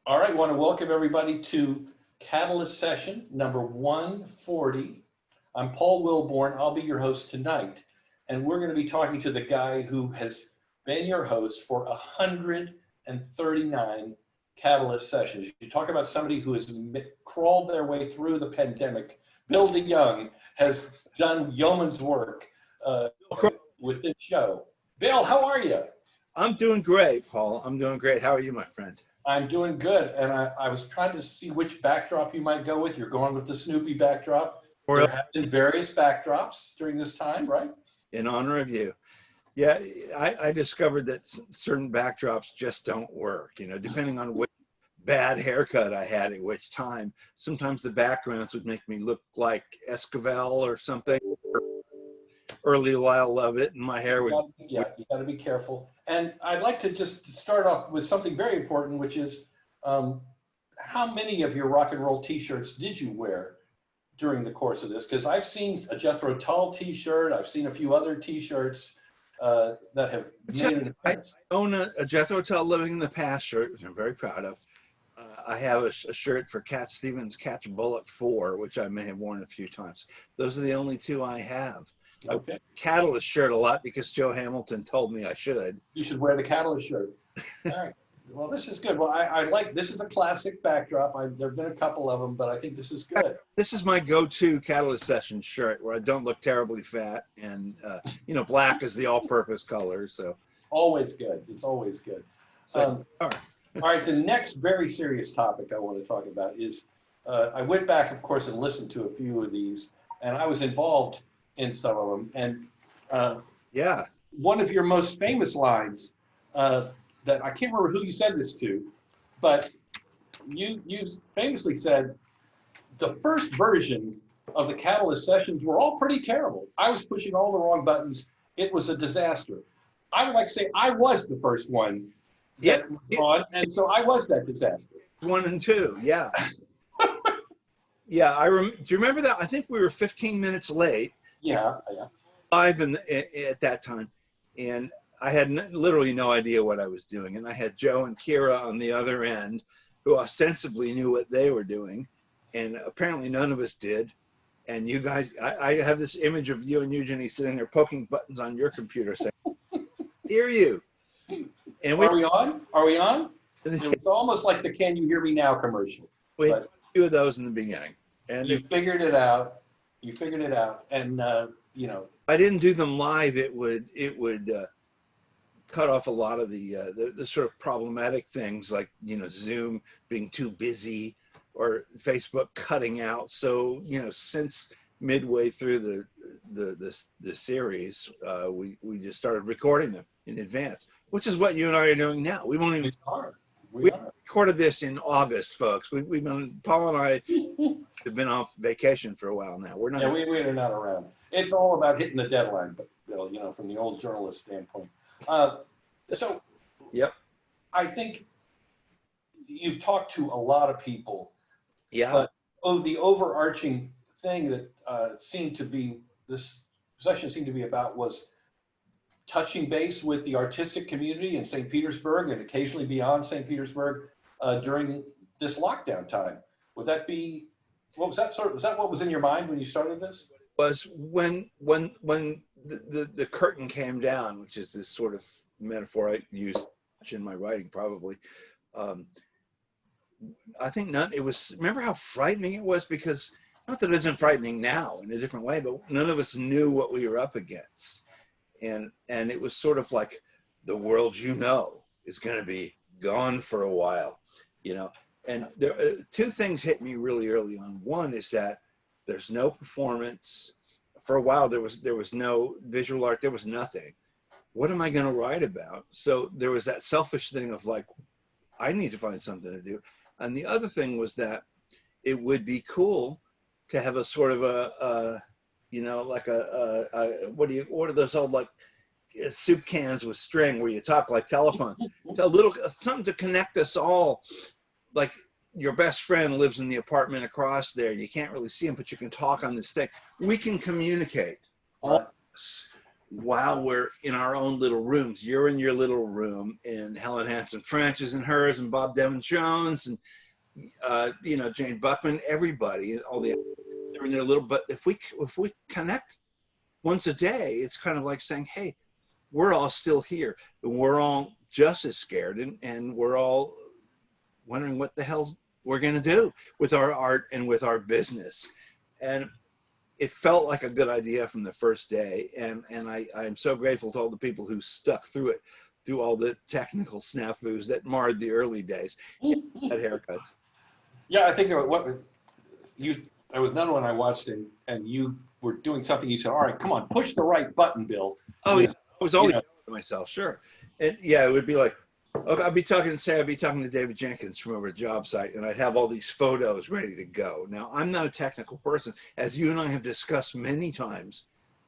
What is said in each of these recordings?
All right, I want to welcome everybody to Catalyst session number 140. I'm Paul Wilborn. I'll be your host tonight. And we're going to be talking to the guy who has been your host for 139 Catalyst sessions. You talk about somebody who has crawled their way through the pandemic. Bill DeYoung has done yeoman's work with this show. Bill, how are you? I'm doing great, Paul. I'm doing great. How are you, my friend? I'm doing good, and I was trying to see which backdrop you might go with. You're going with the Snoopy backdrop. There have been various backdrops during this time, right? In honor of you. Yeah, I discovered that certain backdrops just don't work, depending on which bad haircut I had at which time. Sometimes the backgrounds would make me look like Esquivel or something. Early Lyle Lovett, and my hair would... Yeah, you got to be careful. And I'd like to just start off with something very important, which is how many of your rock and roll t-shirts did you wear during the course of this? Because I've seen a Jethro Tull t-shirt, I've seen a few other t-shirts that have made an appearance. I own a Jethro Tull Living in the Past shirt, which I'm very proud of. I have a shirt for Cat Stevens' Catch a Bullet 4, which I may have worn a few times. Those are the only two I have. Okay. Catalyst shirt a lot because Joe Hamilton told me I should. You should wear the Catalyst shirt. All right. Well, this is good. Well, I like, this is a classic backdrop. There have been a couple of them, but I think this is good. This is my go-to Catalyst session shirt where I don't look terribly fat, and black is the all-purpose color. So always good. It's always good. So, all right. The next very serious topic I want to talk about is I went back, of course, and listened to a few of these, and I was involved in some of them. And yeah, one of your most famous lines that I can't remember who you said this to, but you famously said the first version of the Catalyst sessions were all pretty terrible. I was pushing all the wrong buttons. It was a disaster. I would like to say I was the first one that was on, and so I was that disaster. 1 and 2, yeah. Yeah, do you remember that? I think we were 15 minutes late. Yeah. Live at that time, and I had literally no idea what I was doing, and I had Joe and Kira on the other end, who ostensibly knew what they were doing, and apparently none of us did. And you guys, I have this image of you and Eugenie sitting there poking buttons on your computer, saying, "Hear you." And Are we on? Are we on? It was almost like the "Can You Hear Me Now" commercial. We had a few of those in the beginning, and you figured it out. You figured it out, and I didn't do them live. It would cut off a lot of the sort of problematic things, like Zoom being too busy or Facebook cutting out. So since midway through the series, we just started recording them in advance, which is what you and I are doing now. We won't even. We recorded this in August, folks. Paul and I have been off vacation for a while now. We're not. Yeah, we are not around. It's all about hitting the deadline, but Bill, from the old journalist standpoint. So, yep. I think you've talked to a lot of people. Yeah. But the overarching thing that this session seemed to be about was touching base with the artistic community in St. Petersburg and occasionally beyond St. Petersburg during this lockdown time. Would that be, was that what was in your mind when you started this? Was when the curtain came down, which is this sort of metaphor I use in my writing probably. I think remember how frightening it was, because not that it isn't frightening now in a different way, but none of us knew what we were up against. And it was sort of like the world is going to be gone for a while, And there two things hit me really early on. One is that there's no performance. For a while, there was no visual art. There was nothing. What am I going to write about? So there was that selfish thing of like, I need to find something to do. And the other thing was that it would be cool to have a sort of what are those old like soup cans with string where you talk like telephones? Something to connect us all. Like your best friend lives in the apartment across there. You can't really see him, but you can talk on this thing. We can communicate, all of us, while we're in our own little rooms. You're in your little room, and Helen Hanson French is in hers, and Bob Devin Jones, and you know, Jane Buckman, everybody, all the they're in their little. But if we connect once a day, it's kind of like saying, hey, we're all still here, and we're all just as scared, and we're all wondering what the hell we're going to do with our art and with our business. And it felt like a good idea from the first day. And I'm so grateful to all the people who stuck through it, through all the technical snafus that marred the early days. Had haircuts. Yeah, I think there was another one I watched, and you were doing something. You said, "All right, come on, push the right button, Bill." Oh yeah, I was always to myself, sure. And yeah, it would be like, okay, I'd be talking to David Jenkins from over at Job Site, and I'd have all these photos ready to go. Now, I'm not a technical person, as you and I have discussed many times.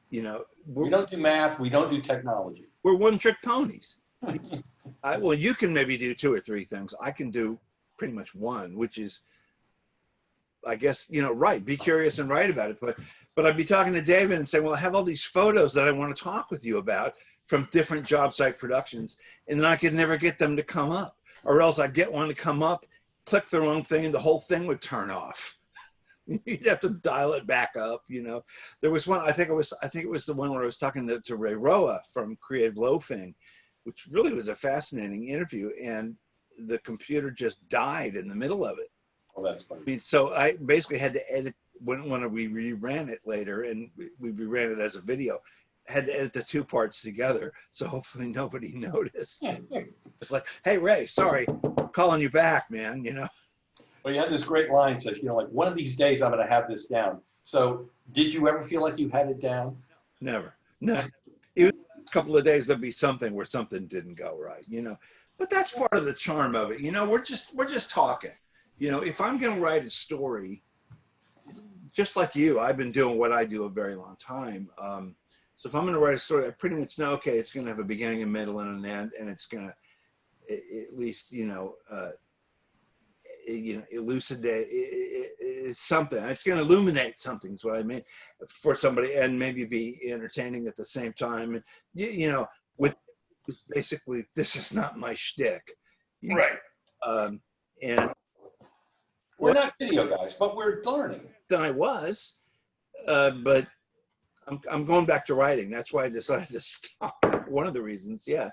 You know, we don't do math, we don't do technology. We're one-trick ponies. Well, you can maybe do 2 or 3 things. I can do pretty much one, which is, I guess, you know, be curious and write about it. But I'd be talking to David and saying, well, I have all these photos that I want to talk with you about from different job site productions, and then I could never get them to come up, or else I'd get one to come up, click the wrong thing, and the whole thing would turn off. You'd have to dial it back up, you know. There was one, I think it was the one where I was talking to Ray Roa from Creative Loafing, which really was a fascinating interview, and the computer just died in the middle of it. Oh, that's funny. I mean, so I basically had to edit when we reran it later, and we reran it as a video. Had to edit the 2 parts together, so hopefully nobody noticed. It's like, hey Ray, sorry, calling you back, man. You know. Well, you had this great line, says, you know, like, one of these days I'm going to have this down. So, did you ever feel like you had it down? Never. No. Even a couple of days there'd be something where something didn't go right, you know. But that's part of the charm of it. You know, we're just talking. You know, if I'm going to write a story, just like you, I've been doing what I do a very long time. So if I'm going to write a story, I pretty much know, okay, it's going to have a beginning, a middle, and an end, and it's going to at least, elucidate it's something. It's going to illuminate something is what I mean for somebody, and maybe be entertaining at the same time. And you know, with basically, this is not my shtick, right? And we're not video guys, but we're learning. Than I was, but I'm going back to writing. That's why I decided to stop. One of the reasons, yeah.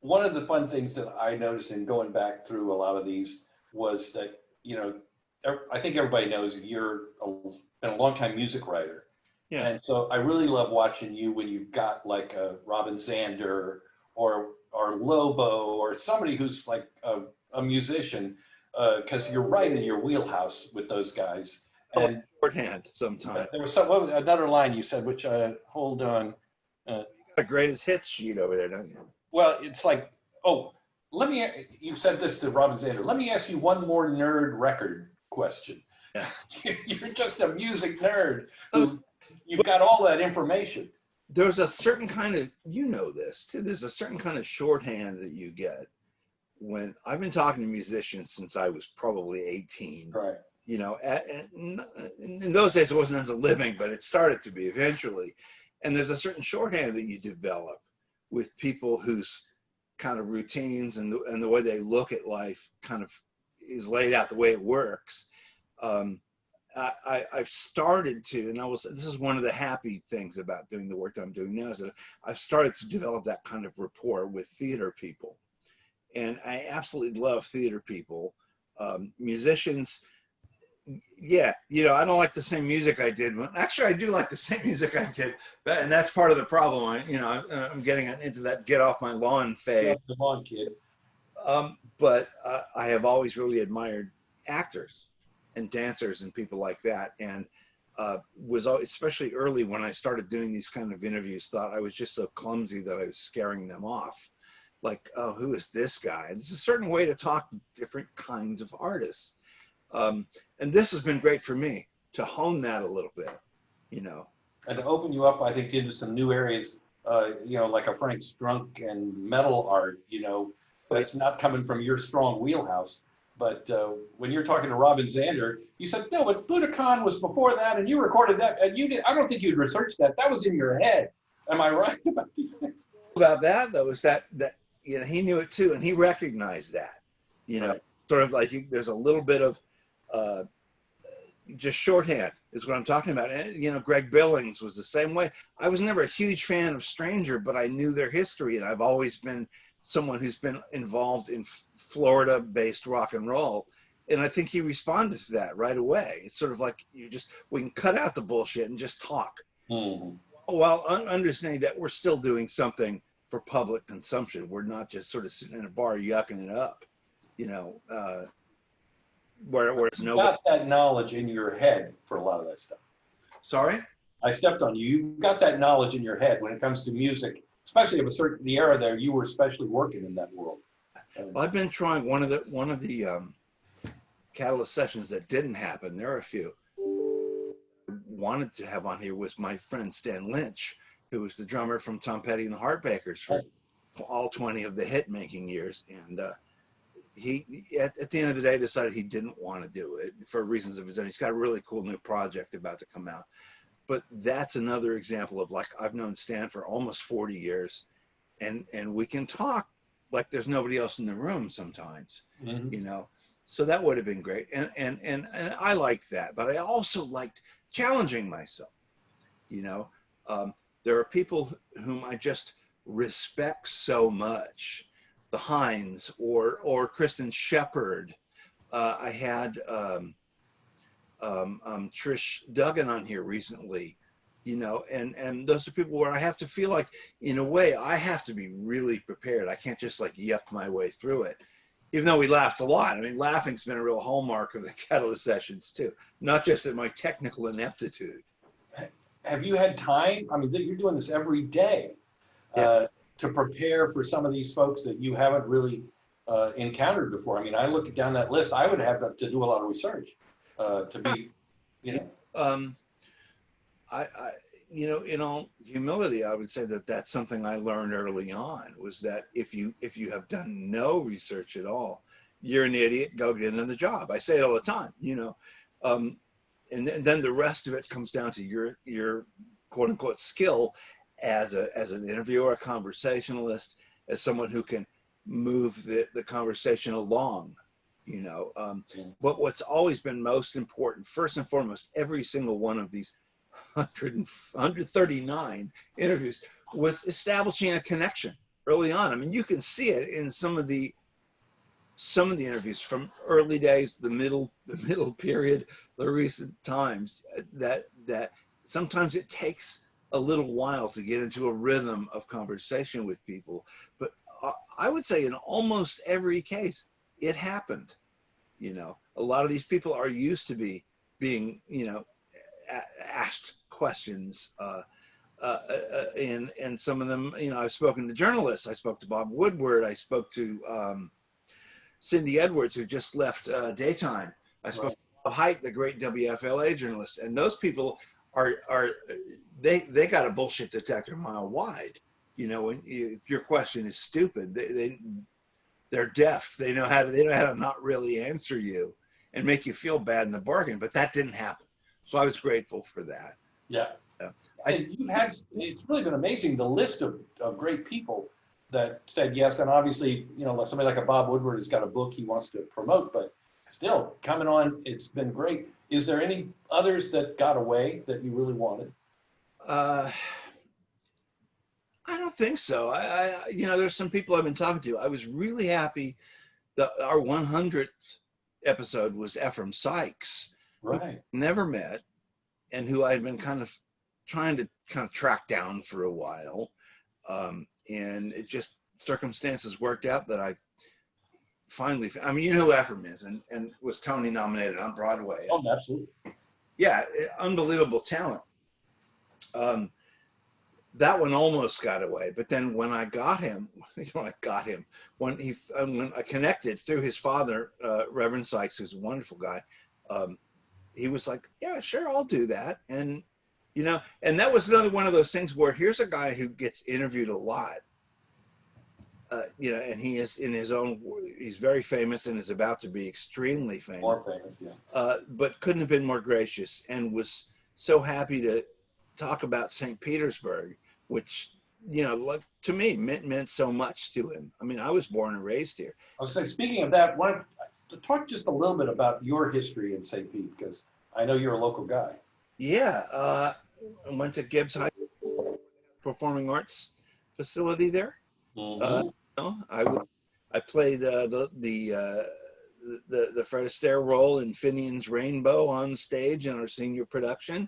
One of the fun things that I noticed in going back through a lot of these was that, you know, I think everybody knows you're been a long-time music writer. Yeah. And so I really love watching you when you've got like a Robin Zander or Lobo or somebody who's like a musician, because you're right in your wheelhouse with those guys. And shorthand sometimes. There was what was another line you said, which hold on. You got a greatest hits sheet over there, don't you? Well, it's like, oh, you said this to Robin Zander. Let me ask you one more nerd record question. Yeah. You're just a music nerd. You've got all that information. There's a certain kind of, you know this too, there's a certain kind of shorthand that you get when I've been talking to musicians since I was probably 18. Right. You know, in those days it wasn't as a living, but it started to be eventually. And there's a certain shorthand that you develop with people whose kind of routines and the way they look at life kind of is laid out the way it works. I've started to, and this is one of the happy things about doing the work that I'm doing now, is that I've started to develop that kind of rapport with theater people. And I absolutely love theater people. Musicians, yeah, you know, I don't like the same music I did. Actually, I do like the same music I did, and that's part of the problem. I'm getting into that get off my lawn phase. Come on, kid. But I have always really admired actors and dancers and people like that, and was especially early when I started doing these kind of interviews, thought I was just so clumsy that I was scaring them off. Like, oh, who is this guy? There's a certain way to talk to different kinds of artists. And this has been great for me to hone that a little bit, you know. And to open you up, I think, into some new areas, you know, like a Frank Strunk and metal art, you know, that's not coming from your strong wheelhouse, But when you're talking to Robin Zander, you said, no, but Budokan was before that, and you recorded that, and you did. I don't think you'd researched that. That was in your head. Am I right about these things? About that though is that you know, he knew it too, and he recognized that. You know, Right. sort of like there's a little bit of just shorthand is what I'm talking about. And you know, Greg Billings was the same way. I was never a huge fan of Stranger, but I knew their history, and I've always been someone who's been involved in Florida-based rock and roll. And I think he responded to that right away. It's sort of like we can cut out the bullshit and just talk. Mm-hmm. While understanding that we're still doing something for public consumption. We're not just sort of sitting in a bar yucking it up, you know, whereas You nobody. got that knowledge in your head for a lot of that stuff. Sorry? I stepped on you. You got that knowledge in your head when it comes to music, especially of the era there you were especially working in that world. Well, I've been trying one of the Catalyst sessions that didn't happen. There are a few. Wanted to have on here was my friend Stan Lynch, who was the drummer from Tom Petty and the Heartbreakers for all 20 of the hit making years. And he at the end of the day decided he didn't want to do it for reasons of his own. He's got a really cool new project about to come out. But that's another example of, like, I've known Stan for almost 40 years, and we can talk like there's nobody else in the room sometimes, you know. So that would have been great. And I liked that, but I also liked challenging myself, you know. There are people whom I just respect so much, the Hines or Kristen Shepard. I had Trish Duggan on here recently, you know, and those are people where I have to feel like, in a way, I have to be really prepared. I can't just like yuck my way through it, even though we laughed a lot. I mean, laughing's been a real hallmark of the Catalyst sessions too, not just at my technical ineptitude. Have you had time? I mean, you're doing this every day to prepare for some of these folks that you haven't really encountered before. I mean, I look down that list. I would have to do a lot of research to be, you know. I, you know, in all humility, I would say that that's something I learned early on, was that if you have done no research at all, you're an idiot. Go get another job. I say it all the time, you know. And then the rest of it comes down to your quote unquote skill as an interviewer, a conversationalist, as someone who can move the conversation along, you know. But what's always been most important, first and foremost, every single one of these 139 interviews, was establishing a connection early on. I mean, you can see it in some of the interviews from early days, the middle period, the recent times, that sometimes it takes a little while to get into a rhythm of conversation with people. But I would say in almost every case, it happened. You know, a lot of these people are used to being, you know, asked questions, and some of them, you know, I've spoken to journalists. I spoke to Bob Woodward. I spoke to Cindy Edwards, who just left Daytime. I spoke to Bob Haidt, the great WFLA journalist, and those people they got a bullshit detector mile wide. You know, if your question is stupid, they're deaf. They know how to not really answer you and make you feel bad in the bargain. But that didn't happen. So I was grateful for that. Yeah. It's really been amazing, the list of great people that said yes. And obviously, you know, somebody like a Bob Woodward has got a book he wants to promote, but still coming on, it's been great. Is there any others that got away that you really wanted? I don't think so. I you know, there's some people I've been talking to. I was really happy that our 100th episode was Ephraim Sykes, Right. who never met, and who I'd been kind of trying to track down for a while. And it just, circumstances worked out that I finally, I mean, you know who Ephraim is, and was Tony nominated on Broadway. Oh, absolutely. Yeah, unbelievable talent. That one almost got away, but then when I got him, when I connected through his father, Reverend Sykes, who's a wonderful guy, he was like, yeah, sure, I'll do that. And, you know, and that was another one of those things where here's a guy who gets interviewed a lot, you know, and he is in his own, he's very famous and is about to be extremely famous. More famous, yeah. But couldn't have been more gracious, and was so happy to talk about St. Petersburg, which, you know, like, to me meant so much to him. I mean, I was born and raised here. I was saying, speaking of that, to talk just a little bit about your history in St. Pete, because I know you're a local guy. Yeah, I went to Gibbs High Performing Arts facility there. Mm-hmm. You know, I played the Fred Astaire role in Finian's Rainbow on stage in our senior production.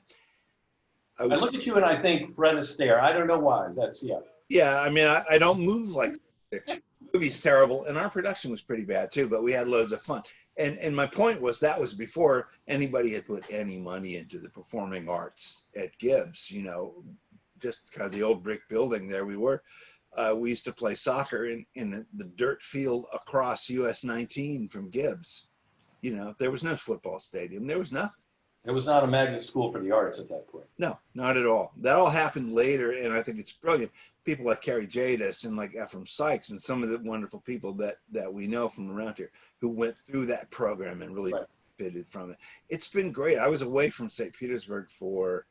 I look at you and I think Fred Astaire. I don't know why. That's, yeah. Yeah, I mean, I don't move like the movie's terrible, and our production was pretty bad too, but we had loads of fun. And my point was that was before anybody had put any money into the performing arts at Gibbs, you know, just kind of the old brick building there we were. We used to play soccer in the dirt field across US 19 from Gibbs. You know, there was no football stadium. There was nothing. It was not a magnet school for the arts at that point. No, not at all. That all happened later, and I think it's brilliant. People like Carrie Jadis and like Ephraim Sykes and some of the wonderful people that we know from around here who went through that program and really benefited from it. It's been great. I was away from St. Petersburg for,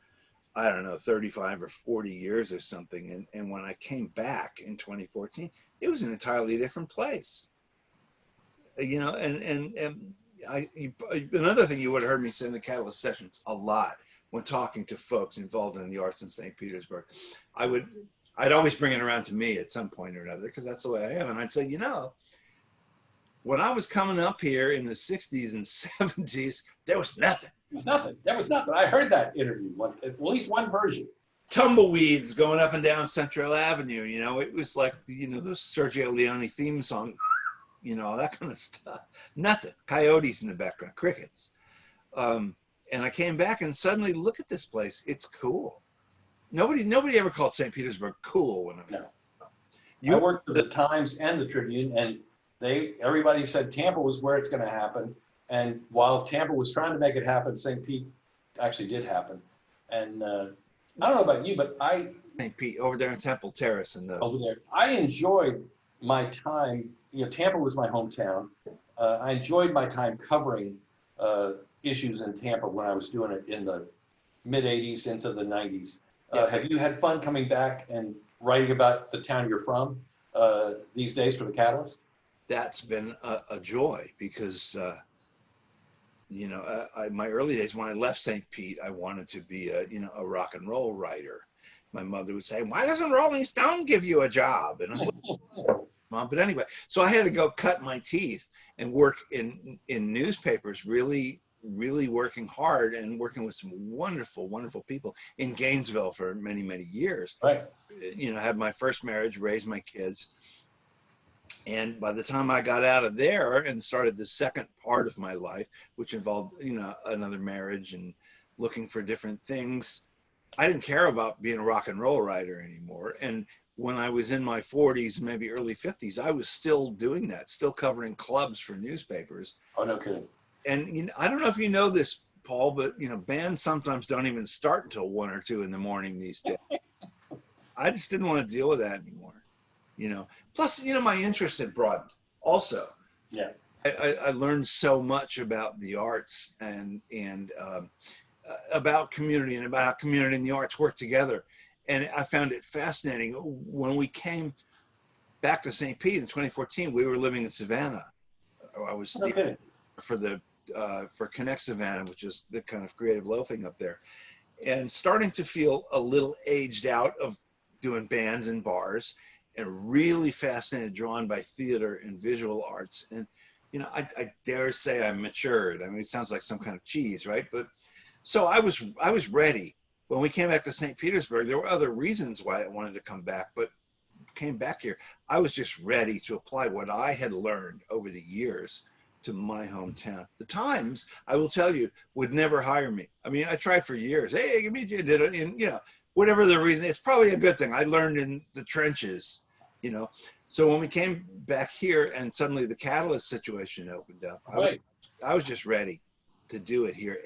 I don't know, 35 or 40 years or something. And when I came back in 2014, it was an entirely different place. You know, another thing you would have heard me say in the Catalyst sessions a lot when talking to folks involved in the arts in St. Petersburg, I'd always bring it around to me at some point or another, because that's the way I am. And I'd say, you know, when I was coming up here in the 60s and 70s, there was nothing. There was nothing. There was nothing. I heard that interview, at least one version. Tumbleweeds going up and down Central Avenue, you know, it was like, you know, the Sergio Leone theme song, you know, that kind of stuff. Nothing. Coyotes in the background, crickets. And I came back and suddenly, look at this place. It's cool. Nobody ever called St. Petersburg cool when I was. No. I worked for the Times and the Tribune, and everybody said Tampa was where it's going to happen. And while Tampa was trying to make it happen, St. Pete actually did happen. And I don't know about you, but St. Pete over there in Temple Terrace and those. Over there, I enjoyed my time. You know, Tampa was my hometown. I enjoyed my time covering issues in Tampa when I was doing it in the mid 80s into the 90s. Have you had fun coming back and writing about the town you're from these days for the Catalyst? That's been a joy because, you know, my early days when I left St. Pete, I wanted to be a rock and roll writer. My mother would say, "Why doesn't Rolling Stone give you a job?" And I'm like, Mom, but anyway, so I had to go cut my teeth and work in newspapers, really working hard and working with some wonderful, wonderful people in Gainesville for many, many years. Right. You know, had my first marriage, raised my kids. And by the time I got out of there and started the second part of my life, which involved, you know, another marriage and looking for different things, I didn't care about being a rock and roll writer anymore. And when I was in my 40s, maybe early 50s, I was still doing that, still covering clubs for newspapers. Oh, no kidding. And you know, I don't know if you know this, Paul, but you know, bands sometimes don't even start until 1 or 2 in the morning these days. I just didn't want to deal with that anymore, you know. Plus, you know, my interest had broadened also. Yeah. I learned so much about the arts and about community and about how community and the arts work together. And I found it fascinating. When we came back to St. Pete in 2014, we were living in Savannah. I was for Connect Savannah, which is the kind of creative loafing up there, and starting to feel a little aged out of doing bands and bars, and really fascinated, drawn by theater and visual arts. And you know, I dare say I matured. I mean, it sounds like some kind of cheese, right? But so I was ready. When we came back to St. Petersburg, there were other reasons why I wanted to come back, but came back here, I was just ready to apply what I had learned over the years to my hometown. The Times, I will tell you, would never hire me. I mean, I tried for years. Hey, give me, did it, and you know, whatever the reason, it's probably a good thing. I learned in the trenches, you know. So when we came back here and suddenly the Catalyst situation opened up, I was just ready to do it here.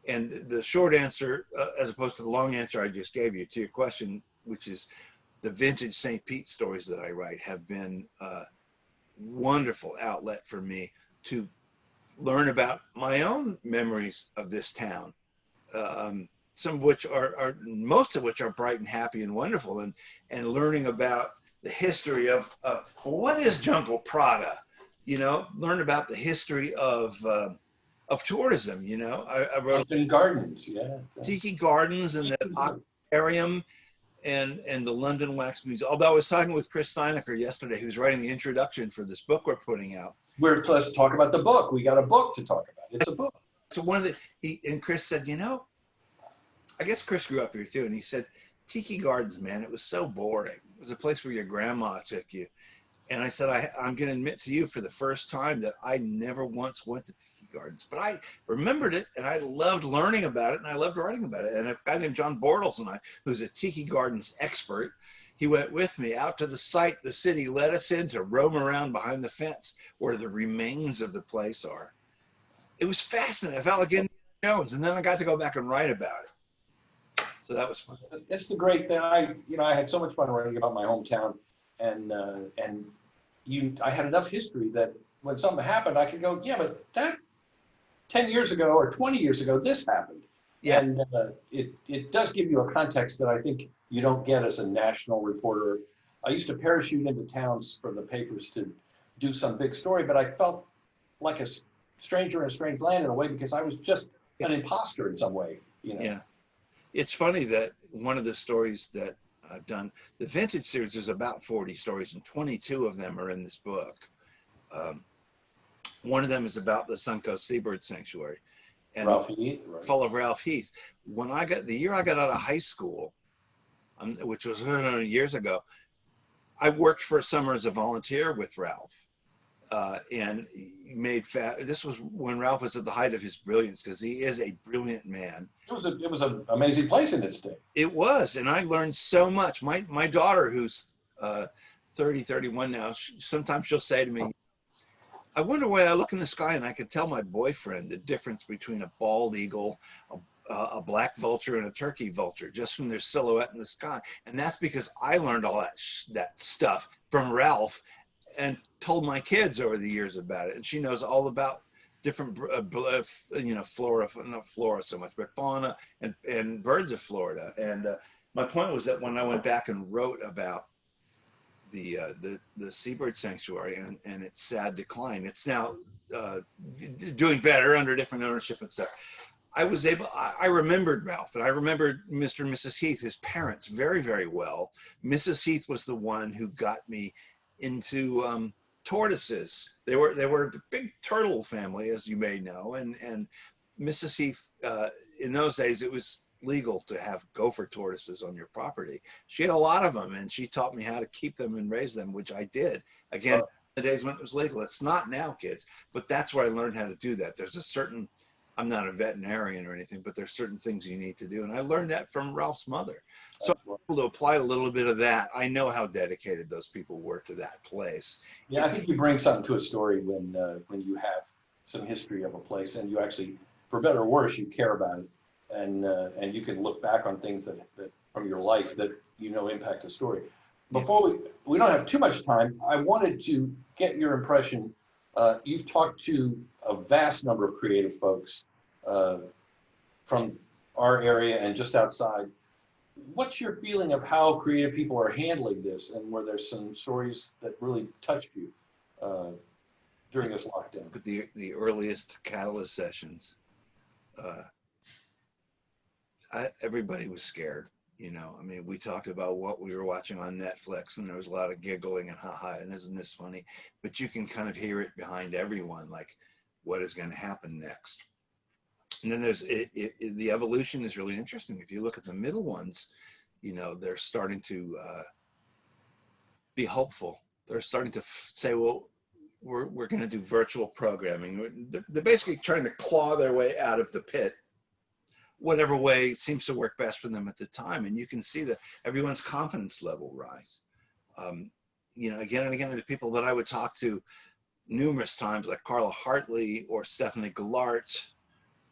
And the short answer, as opposed to the long answer I just gave you to your question, which is the vintage St. Pete stories that I write have been a wonderful outlet for me to learn about my own memories of this town. Some of which are most of which are bright and happy and wonderful, and learning about the history of what is Jungle Prada, learn about the history of tourism. I wrote Mountain Gardens, yeah. Tiki Gardens and the Aquarium and the London Wax Museum. Although I was talking with Chris Steinecker yesterday, who's writing the introduction for this book we're putting out. Let's talk about the book. We got a book to talk about. It's a book. So and Chris said, I guess Chris grew up here too, and he said, Tiki Gardens, man, it was so boring. It was a place where your grandma took you. And I said, I'm going to admit to you for the first time that I never once went to Tiki Gardens, but I remembered it, and I loved learning about it, and I loved writing about it. And a guy named John Bortles and I, who's a Tiki Gardens expert, he went with me out to the site the city let us in to roam around behind the fence where the remains of the place are. It was fascinating. I felt like Indiana Jones, and then I got to go back and write about it. So that was fun. That's the great thing. I had so much fun writing about my hometown, and I had enough history that when something happened, I could go, yeah, but that 10 years ago or 20 years ago, this happened. Yeah. And it does give you a context that I think you don't get as a national reporter. I used to parachute into towns for the papers to do some big story, but I felt like a stranger in a strange land in a way because I was just an imposter in some way. Yeah. It's funny that one of the stories that I've done, the vintage series, is about 40 stories, and 22 of them are in this book. One of them is about the Suncoast Seabird Sanctuary, and Ralph Heath, right. Full of Ralph Heath. The year I got out of high school, which was years ago, I worked for a summer as a volunteer with Ralph, and this was when Ralph was at the height of his brilliance, because he is a brilliant man. It was an amazing place in its day. It was, and I learned so much. My daughter, who's 31 now, sometimes she'll say to me, I wonder why I look in the sky and I could tell my boyfriend the difference between a bald eagle, a black vulture, and a turkey vulture just from their silhouette in the sky. And that's because I learned all that stuff from Ralph and told my kids over the years about it. And she knows all about different, flora, not flora so much, but fauna and birds of Florida. And my point was that when I went back and wrote about the seabird sanctuary and its sad decline, it's now doing better under different ownership and stuff. I remembered Ralph, and I remembered Mr. and Mrs. Heath, his parents, very, very well. Mrs. Heath was the one who got me into tortoises. They were a big turtle family, as you may know, and Mrs. Heath, in those days, it was legal to have gopher tortoises on your property. She had a lot of them, and she taught me how to keep them and raise them, which I did. Again, the days when it was legal. It's not now, kids, but that's where I learned how to do that. There's a certain, I'm not a veterinarian or anything, but there's certain things you need to do, and I learned that from Ralph's mother. So I'm able to apply a little bit of that. I know how dedicated those people were to that place. Yeah, I think you bring something to a story when you have some history of a place, and you actually, for better or worse, you care about it. And you can look back on things that from your life that impact the story. Before we don't have too much time, I wanted to get your impression. You've talked to a vast number of creative folks from our area and just outside. What's your feeling of how creative people are handling this, and were there some stories that really touched you during this lockdown? The earliest Catalyst sessions. Everybody was scared, I mean, we talked about what we were watching on Netflix, and there was a lot of giggling and haha, and isn't this funny? But you can kind of hear it behind everyone, like, what is going to happen next? And then there's the evolution is really interesting. If you look at the middle ones, they're starting to be hopeful. They're starting to say, well, we're going to do virtual programming. They're basically trying to claw their way out of the pit, whatever way seems to work best for them at the time. And you can see that everyone's confidence level rise. Again and again, the people that I would talk to numerous times, like Carla Hartley or Stephanie Gallart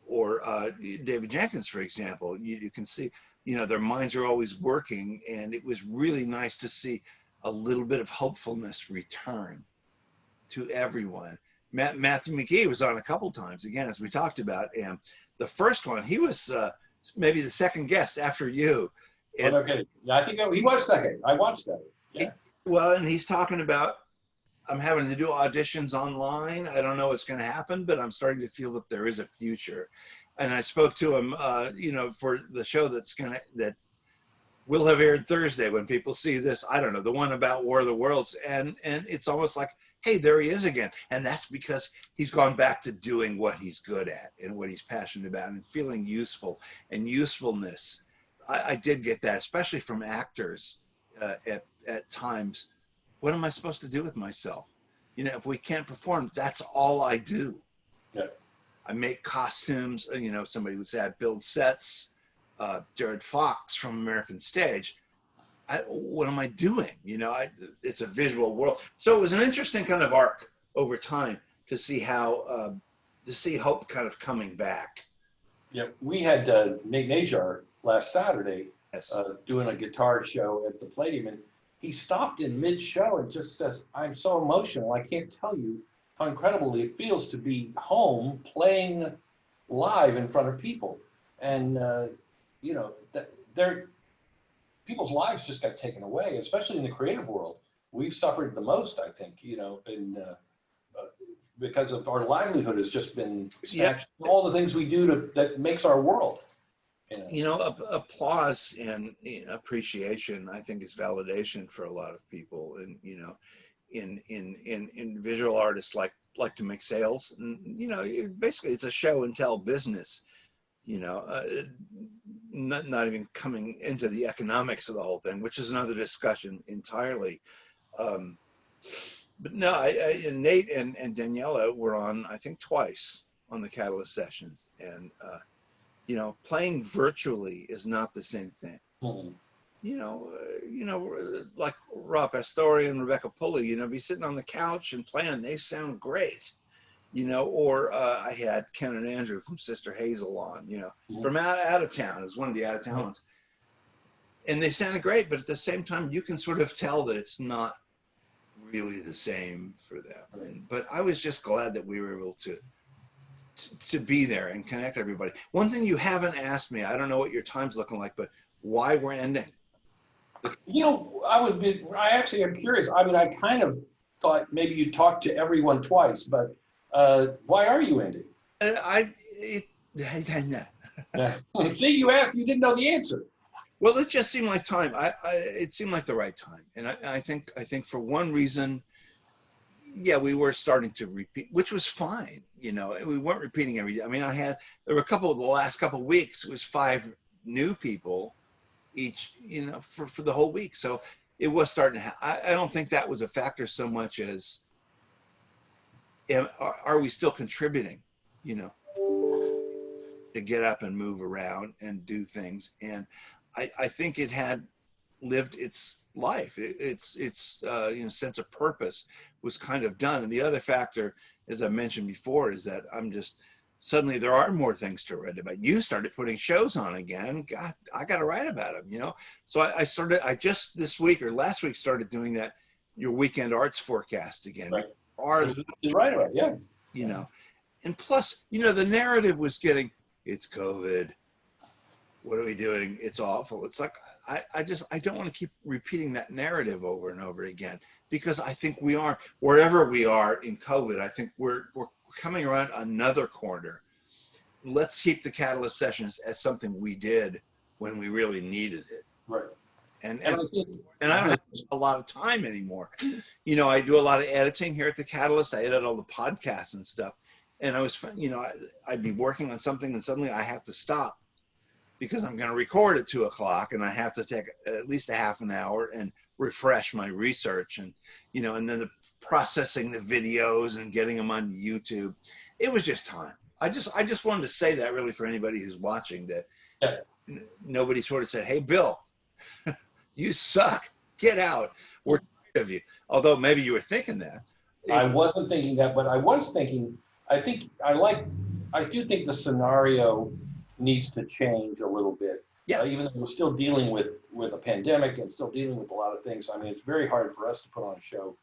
or David Jenkins, for example, you can see you know, their minds are always working, and it was really nice to see a little bit of hopefulness return to everyone. Matthew McGee was on a couple times, again, as we talked about, and the first one, he was maybe the second guest after you. And, okay, yeah, I think he was second. I watched that. Yeah. Well, and he's talking about, I'm having to do auditions online. I don't know what's going to happen, but I'm starting to feel that there is a future. And I spoke to him, you know, for the show that will have aired Thursday when people see this. I don't know, the one about War of the Worlds, and it's almost like, hey, there he is again. And that's because he's gone back to doing what he's good at and what he's passionate about and feeling useful and usefulness. I did get that, especially from actors at times. What am I supposed to do with myself? You know, if we can't perform, that's all I do. Yeah. I make costumes. You know, somebody would say I build sets. Jared Fox from American Stage. What am I doing? You know, it's a visual world. So it was an interesting kind of arc over time to see how, to see hope kind of coming back. Yeah, we had Nate Najar last Saturday Yes. Doing a guitar show at the Palladium, and he stopped in mid-show and just says, I'm so emotional. I can't tell you how incredible it feels to be home playing live in front of people. And, you know, people's lives just got taken away, especially in the creative world. We've suffered the most, I think, you know, because of our livelihood has just been snatched. Yeah. All the things we do that makes our world. Yeah. You know, applause and appreciation, I think, is validation for a lot of people. And, you know, in visual artists like to make sales, and, you know, basically it's a show and tell business, you know, not even coming into the economics of the whole thing, which is another discussion entirely. But no, Nate and Daniela were on, I think, twice on the Catalyst sessions, and you know, playing virtually is not the same thing. Mm-hmm. You know, like Rob Astori and Rebecca Pulley, you know, be sitting on the couch and playing, they sound great. You know, or I had Ken and Andrew from Sister Hazel on, you know, mm-hmm. from out of town. It was one of the out of town ones. And they sounded great, but at the same time, you can sort of tell that it's not really the same for them. But I was just glad that we were able to be there and connect everybody. One thing you haven't asked me, I don't know what your time's looking like, but why we're ending. You know, I actually am curious. I mean, I kind of thought maybe you talked to everyone twice, but why are you ending? See, you asked, you didn't know the answer. Well, it just seemed like time. It seemed like the right time, and I think for one reason, yeah, we were starting to repeat, which was fine. You know, we weren't repeating every day. I mean, there were the last couple of weeks, it was 5 new people each, you know, for the whole week. So it was starting to I don't think that was a factor so much as, are we still contributing, you know, to get up and move around and do things. And I think it had lived its life. Its you know, sense of purpose was kind of done. And the other factor, as I mentioned before, is that suddenly there are more things to write about. You started putting shows on again. God, I got to write about them, you know? So I just this week or last week started doing that, your weekend arts forecast again. Right. Right about, yeah. You know, and plus, you know, the narrative was getting, it's COVID. What are we doing? It's awful. It's like, I don't want to keep repeating that narrative over and over again, because I think we are, wherever we are in COVID, I think we're coming around another corner. Let's keep the Catalyst sessions as something we did when we really needed it. Right. And I don't have a lot of time anymore. You know, I do a lot of editing here at the Catalyst. I edit all the podcasts and stuff. And I was, you know, I'd be working on something and suddenly I have to stop because I'm going to record at 2 o'clock and I have to take at least a half an hour and refresh my research, and, you know, and then processing the videos and getting them on YouTube. It was just time. I just wanted to say that really for anybody who's watching, that nobody sort of said, hey, Bill, you suck, get out, we're tired of you. Although maybe you were thinking that. I wasn't thinking that, but I was thinking, I do think the scenario needs to change a little bit. Yeah. Even though we're still dealing with a pandemic and still dealing with a lot of things. I mean, it's very hard for us to put on a show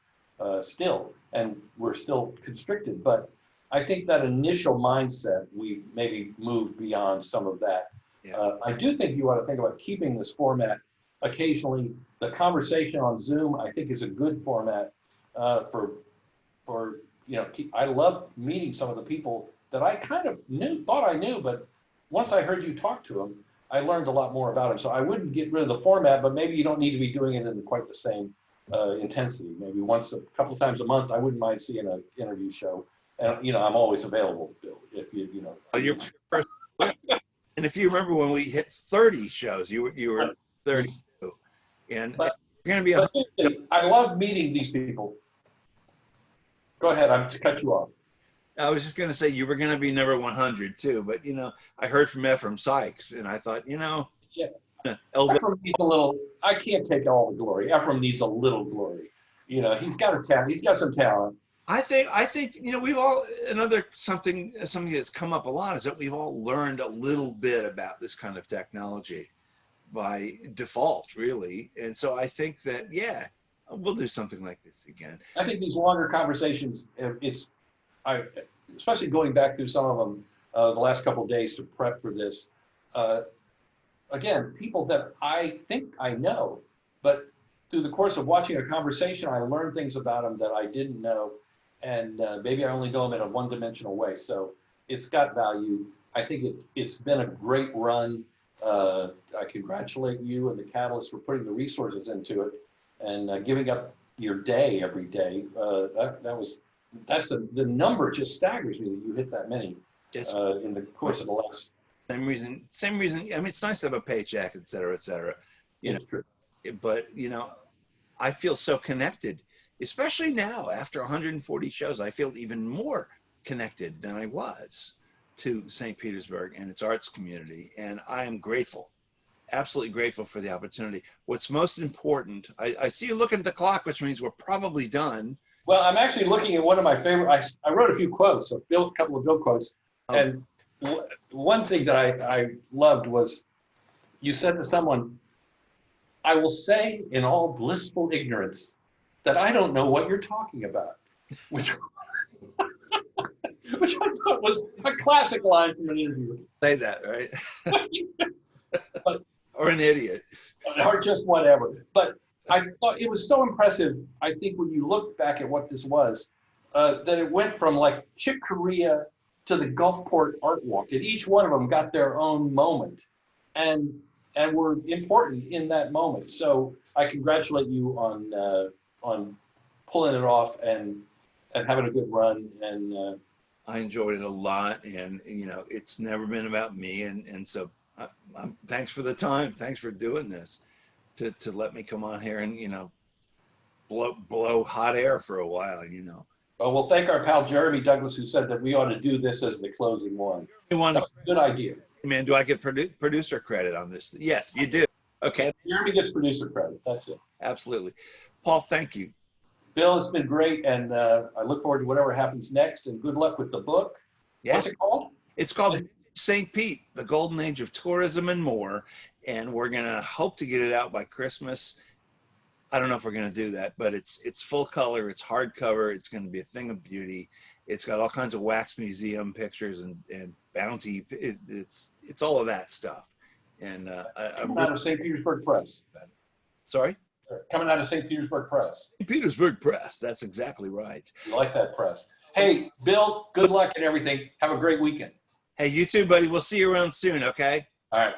still, and we're still constricted. But I think that initial mindset, we maybe moved beyond some of that. Yeah. I do think you ought to think about keeping this format. Occasionally, the conversation on Zoom, I think, is a good format for I love meeting some of the people that I kind of thought I knew, but once I heard you talk to them, I learned a lot more about them. So I wouldn't get rid of the format, but maybe you don't need to be doing it in quite the same intensity. Maybe a couple of times a month, I wouldn't mind seeing an interview show. And I'm always available, Bill, if you know. Oh, you're first. And if you remember when we hit 30 shows, you were 32, and But you're going to be. I love meeting these people. Go ahead, I'm to cut you off. I was just going to say you were going to be number 100 too, but I heard from Ephraim Sykes, and I thought, yeah. Ephraim needs a little. I can't take all the glory. Ephraim needs a little glory. He's got a talent. He's got some talent. I think we've all something that's come up a lot is that we've all learned a little bit about this kind of technology by default, really, and so I think that we'll do something like this again. I think these longer conversations, especially going back through some of them the last couple of days to prep for this. Again, people that I think I know, but through the course of watching a conversation, I learned things about them that I didn't know, and maybe I only know them in a one-dimensional way. So it's got value. I think it's been a great run. I congratulate you and the Catalyst for putting the resources into it and giving up your day every day. The number just staggers me that you hit that many in the course of the last. Same reason. I mean, it's nice to have a paycheck, et cetera, et cetera. True. But I feel so connected, especially now after 140 shows. I feel even more connected than I was to St. Petersburg and its arts community, and I am grateful, absolutely grateful for the opportunity. What's most important, I see you looking at the clock, which means we're probably done. Well, I'm actually looking at one of my favorite. I wrote a few quotes, a couple of Bill quotes, and one thing that I loved was you said to someone, "I will say in all blissful ignorance that I don't know what you're talking about," which I thought was a classic line from an interview. Say that, right? But, or an idiot. Or just whatever. But I thought it was so impressive, I think, when you look back at what this was, that it went from like Chick Corea to the Gulfport Art Walk, and each one of them got their own moment and were important in that moment. So I congratulate you on pulling it off and having a good run. And I enjoyed it a lot, and it's never been about me, and so thanks for the time. Thanks for doing this to let me come on here and blow hot air for a while. Well, we'll thank our pal Jeremy Douglas, who said that we ought to do this as the closing one. That was a good idea. Man, do I get producer credit on this? Yes, you do. Okay. Jeremy gets producer credit. That's it. Absolutely. Paul, thank you. Bill, it's been great, and I look forward to whatever happens next, and good luck with the book. Yeah. What's it called? It's called St. Pete, the Golden Age of Tourism and More, and we're going to hope to get it out by Christmas. I don't know if we're going to do that, but it's full color, it's hardcover, it's going to be a thing of beauty. It's got all kinds of wax museum pictures and bounty. It's all of that stuff. And coming out of St. Petersburg Press. Sorry? Coming out of St. Petersburg Press. St. Petersburg Press, that's exactly right. You like that press. Hey, Bill, good luck and everything. Have a great weekend. Hey, you too, buddy. We'll see you around soon, okay? All right.